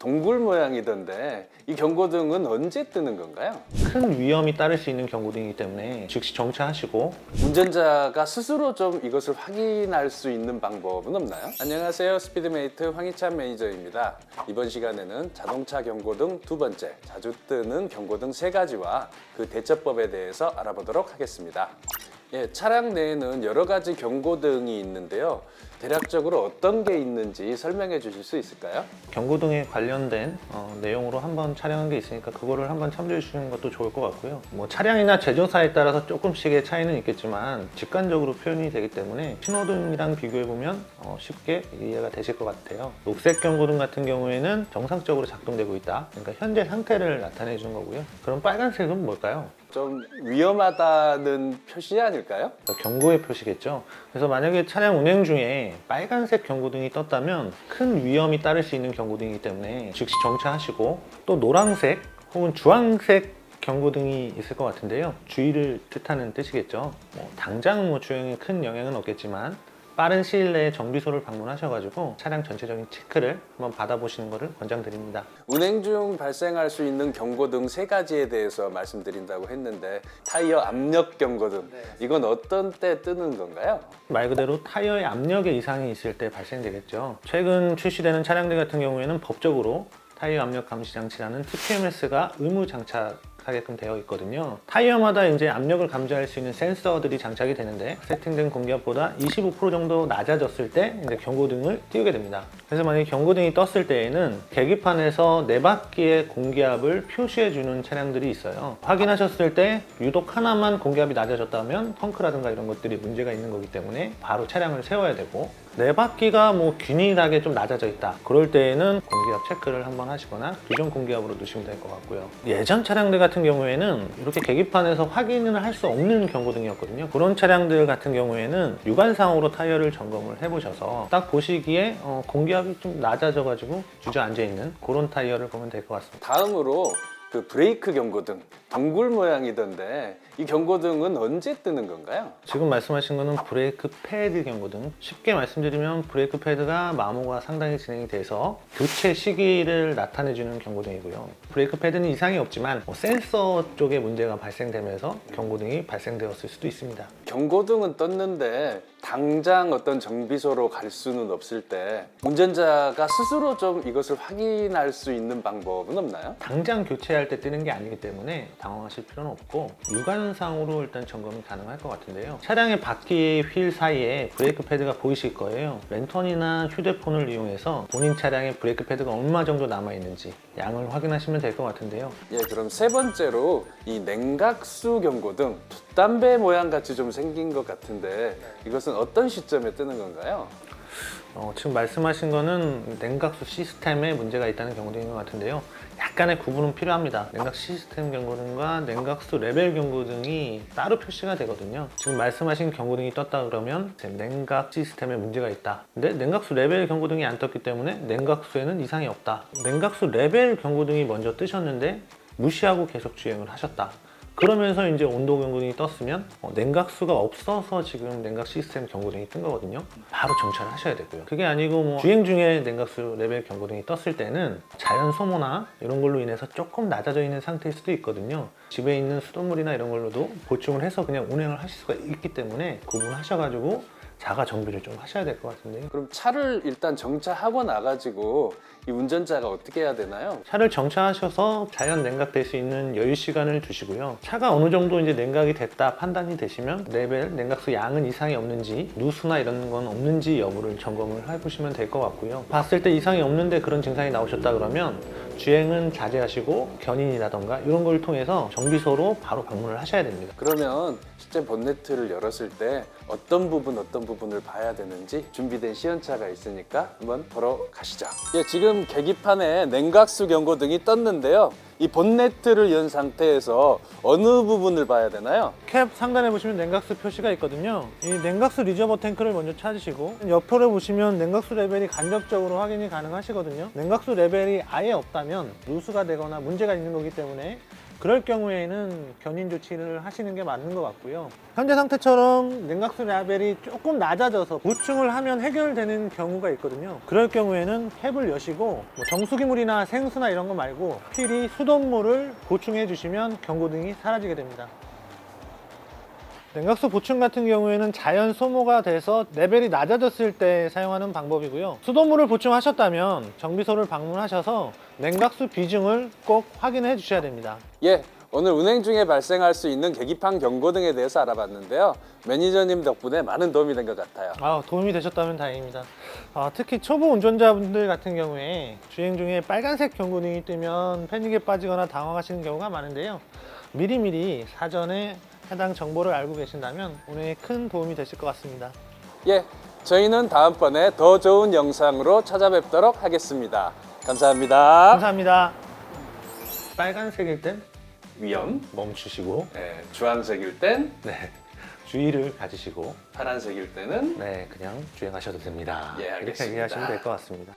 동굴 모양이던데 이 경고등은 언제 뜨는 건가요? 큰 위험이 따를 수 있는 경고등이기 때문에 즉시 정차하시고, 운전자가 스스로 좀 이것을 확인할 수 있는 방법은 없나요? 안녕하세요, 스피드메이트 황희찬 매니저입니다. 이번 시간에는 자동차 경고등 두 번째, 자주 뜨는 경고등 세 가지와 그 대처법에 대해서 알아보도록 하겠습니다. 차량 내에는 여러 가지 경고등이 있는데요. 대략적으로 어떤 게 있는지 설명해 주실 수 있을까요? 경고등에 관련된 내용으로 한번 촬영한 게 있으니까 그거를 한번 참조해 주시는 것도 좋을 것 같고요. 뭐 차량이나 제조사에 따라서 조금씩의 차이는 있겠지만 직관적으로 표현이 되기 때문에 신호등이랑 비교해 보면 쉽게 이해가 되실 것 같아요. 녹색 경고등 같은 경우에는 정상적으로 작동되고 있다, 그러니까 현재 상태를 나타내 주는 거고요. 그럼 빨간색은 뭘까요? 좀 위험하다는 표시 아닐까요? 경고의 표시겠죠. 그래서 만약에 차량 운행 중에 빨간색 경고등이 떴다면 큰 위험이 따를 수 있는 경고등이기 때문에 즉시 정차하시고, 또 노란색 혹은 주황색 경고등이 있을 것 같은데요. 주의를 뜻하는 뜻이겠죠. 당장 주행에 큰 영향은 없겠지만 빠른 시일 내에 정비소를 방문하셔가지고 차량 전체적인 체크를 한번 받아보시는 것을 권장드립니다. 운행 중 발생할 수 있는 경고등 세 가지에 대해서 말씀드린다고 했는데, 타이어 압력 경고등, 이건 어떤 때 뜨는 건가요? 말 그대로 타이어의 압력에 이상이 있을 때 발생되겠죠. 최근 출시되는 차량들 같은 경우에는 법적으로 타이어 압력 감시 장치라는 TPMS가 의무 장착하게끔 되어 있거든요. 타이어마다 이제 압력을 감지할 수 있는 센서들이 장착이 되는데, 세팅된 공기압보다 25% 정도 낮아졌을 때 이제 경고등을 띄우게 됩니다. 그래서 만약에 경고등이 떴을 때에는 계기판에서 네 바퀴의 공기압을 표시해 주는 차량들이 있어요. 확인하셨을 때 유독 하나만 공기압이 낮아졌다면 펑크라든가 이런 것들이 문제가 있는 거기 때문에 바로 차량을 세워야 되고, 네 바퀴가 균일하게 좀 낮아져 있다, 그럴 때에는 공기압 체크를 한번 하시거나 규정 공기압으로 넣으시면 될 것 같고요. 예전 차량들 같은 경우에는 이렇게 계기판에서 확인을 할 수 없는 경고등이었거든요. 그런 차량들 같은 경우에는 육안상으로 타이어를 점검을 해보셔서 딱 보시기에 공기압이 좀 낮아져 가지고 주저앉아 있는 그런 타이어를 보면 될 것 같습니다. 다음으로 그 브레이크 경고등, 동굴 모양이던데 이 경고등은 언제 뜨는 건가요? 지금 말씀하신 거는 브레이크 패드 경고등. 쉽게 말씀드리면 브레이크 패드가 마모가 상당히 진행이 돼서 교체 시기를 나타내주는 경고등이고요. 브레이크 패드는 이상이 없지만 센서 쪽에 문제가 발생되면서 경고등이 발생되었을 수도 있습니다. 경고등은 떴는데 당장 어떤 정비소로 갈 수는 없을 때 운전자가 스스로 좀 이것을 확인할 수 있는 방법은 없나요? 당장 교체할 때 뜨는 게 아니기 때문에 당황하실 필요는 없고, 육안상으로 일단 점검이 가능할 것 같은데요. 차량의 바퀴 휠 사이에 브레이크 패드가 보이실 거예요. 랜턴이나 휴대폰을 이용해서 본인 차량의 브레이크 패드가 얼마 정도 남아있는지 양을 확인하시면 될 것 같은데요. 그럼 세 번째로 이 냉각수 경고등, 돛담배 모양 같이 좀 생긴 것 같은데 이것은 어떤 시점에 뜨는 건가요? 지금 말씀하신 거는 냉각수 시스템에 문제가 있다는 경고등인 것 같은데요. 약간의 구분은 필요합니다. 냉각 시스템 경고등과 냉각수 레벨 경고등이 따로 표시가 되거든요. 지금 말씀하신 경고등이 떴다 그러면 냉각 시스템에 문제가 있다. 근데 냉각수 레벨 경고등이 안 떴기 때문에 냉각수에는 이상이 없다. 냉각수 레벨 경고등이 먼저 뜨셨는데 무시하고 계속 주행을 하셨다. 그러면서 이제 온도 경고등이 떴으면 냉각수가 없어서 지금 냉각 시스템 경고등이 뜬 거거든요. 바로 정차를 하셔야 되고요. 그게 아니고 주행 중에 냉각수 레벨 경고등이 떴을 때는 자연 소모나 이런 걸로 인해서 조금 낮아져 있는 상태일 수도 있거든요. 집에 있는 수돗물이나 이런 걸로도 보충을 해서 그냥 운행을 하실 수가 있기 때문에 구분하셔가지고 자가 정비를 좀 하셔야 될 것 같은데요. 그럼 차를 일단 정차하고 나가지고 이 운전자가 어떻게 해야 되나요? 차를 정차하셔서 자연 냉각될 수 있는 여유 시간을 두시고요. 차가 어느 정도 이제 냉각이 됐다 판단이 되시면 레벨 냉각수 양은 이상이 없는지, 누수나 이런 건 없는지 여부를 점검을 해보시면 될 것 같고요. 봤을 때 이상이 없는데 그런 증상이 나오셨다 그러면 주행은 자제하시고 견인이라던가 이런 걸 통해서 정비소로 바로 방문을 하셔야 됩니다. 그러면 실제 본네트를 열었을 때 어떤 부분을 봐야 되는지 준비된 시연차가 있으니까 한번 보러 가시죠. 지금 계기판에 냉각수 경고등이 떴는데요. 이 본네트를 연 상태에서 어느 부분을 봐야 되나요? 캡 상단에 보시면 냉각수 표시가 있거든요. 이 냉각수 리저버 탱크를 먼저 찾으시고 옆으로 보시면 냉각수 레벨이 간접적으로 확인이 가능하시거든요. 냉각수 레벨이 아예 없다면 누수가 되거나 문제가 있는 거기 때문에 그럴 경우에는 견인 조치를 하시는 게 맞는 것 같고요. 현재 상태처럼 냉각수 레벨이 조금 낮아져서 보충을 하면 해결되는 경우가 있거든요. 그럴 경우에는 캡을 여시고 뭐 정수기물이나 생수나 이런 거 말고 필히 수돗물을 보충해 주시면 경고등이 사라지게 됩니다. 냉각수 보충 같은 경우에는 자연 소모가 돼서 레벨이 낮아졌을 때 사용하는 방법이고요. 수돗물을 보충하셨다면 정비소를 방문하셔서 냉각수 비중을 꼭 확인해 주셔야 됩니다. 예, 오늘 운행 중에 발생할 수 있는 계기판 경고등에 대해서 알아봤는데요. 매니저님 덕분에 많은 도움이 된 것 같아요. 도움이 되셨다면 다행입니다. 특히 초보 운전자분들 같은 경우에 주행 중에 빨간색 경고등이 뜨면 패닉에 빠지거나 당황하시는 경우가 많은데요. 미리미리 사전에 해당 정보를 알고 계신다면 운행에 큰 도움이 되실 것 같습니다. 예, 저희는 다음번에 더 좋은 영상으로 찾아뵙도록 하겠습니다. 감사합니다. 감사합니다. 빨간색일 땐 위험. 멈추시고, 네, 주황색일 땐, 네, 주의를 가지시고, 파란색일 때는 네, 그냥 주행하셔도 됩니다. 예, 이렇게 알겠습니다. 얘기하시면 될 것 같습니다.